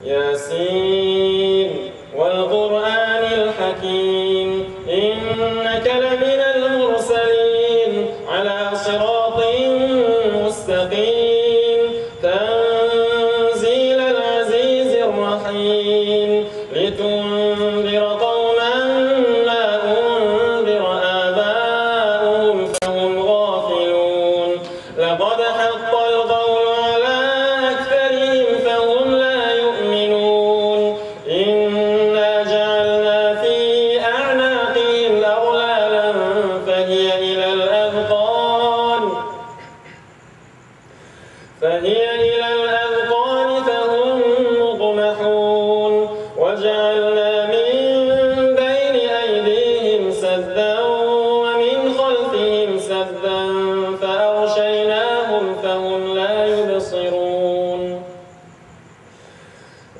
ياسين والقرآن الحكيم إنك لمن المرسلين على صراط مستقيم تنزيل العزيز الرحيم لتنذر قوما ما أنذر آباؤهم فهم غافلون لقد حق القول على أكثرهم فهم لا يؤمنون إنا جعلنا في أعناقهم أغلالا فهي إلى الأذقان فهم مقمحون وجعلنا من بين أيديهم سدا ومن خلفهم سدا فأغشيناهم فهم لا يبصرون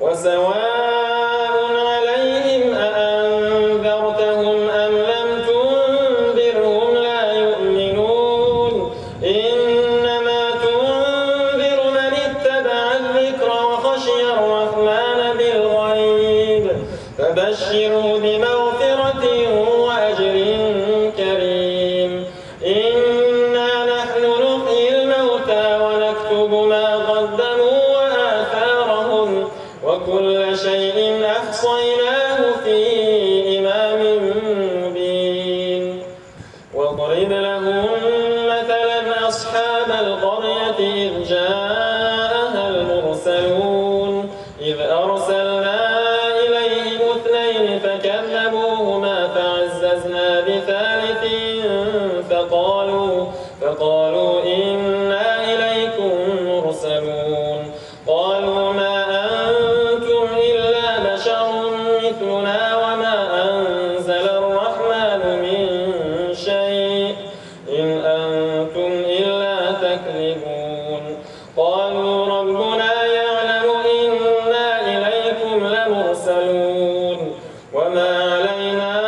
وسواء عليهم أأنذرتهم أم لم تنذرهم لا يؤمنون إنما تنذر من اتبع الذكر وخشي الرحمن بالغيب فبشره بمغفرة وأجر كريم إنا نحن نحيي الموتى ونكتب ما قدموا وآثارهم وكل شيء أحصيناه في إمام مبين واضرب لهم مثلا أصحاب القرية إذ جاءها المرسلون إذ أرسلنا إليهم اثنين فكذبوهما فعززنا بثالث فقالوا إنا إليكم مرسلون قالوا ما أنتم إلا بشر مثلنا وما أنزل الرحمن من شيء إن أنتم إلا تكذبون قالوا ربنا يعلم إنا إليكم لمرسلون وما علينا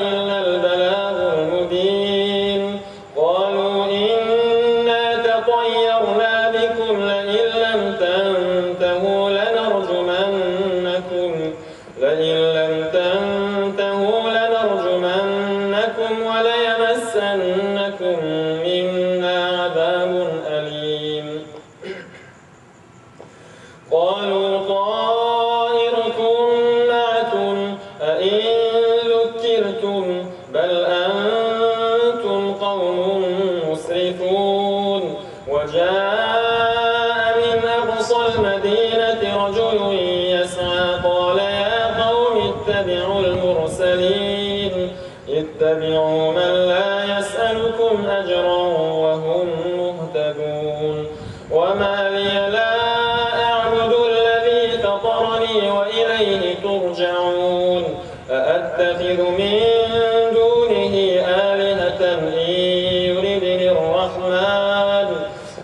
إلا البلاغ المبين قالوا إنا تطيرنا بكم لئن لم تنتهوا لنرجمنكم وليمسنكم منا عذاب أليم قالوا طائركم معكم أئن ذكرتم بل أنتم قوم مسرفون وجاء من أقصى المدينة رجل يسعى قال يا قوم اتبعوا من لا يسألكم أجرا وهم مهتدون وما لي لا أعبد الذي فطرني وإليه ترجعون أأتخذ من دونه آلهة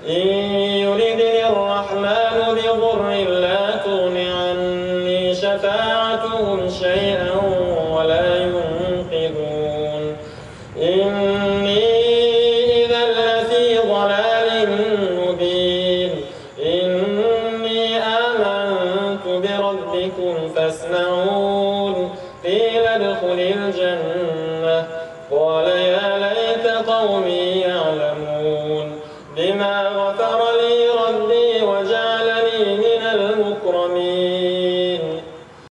إن يردني الرحمن بضر لا تغن عني شفاعتهم شيئا ولا ينقذون إني إذا لفي ضلال مبين إني آمنت بربكم فاسمعون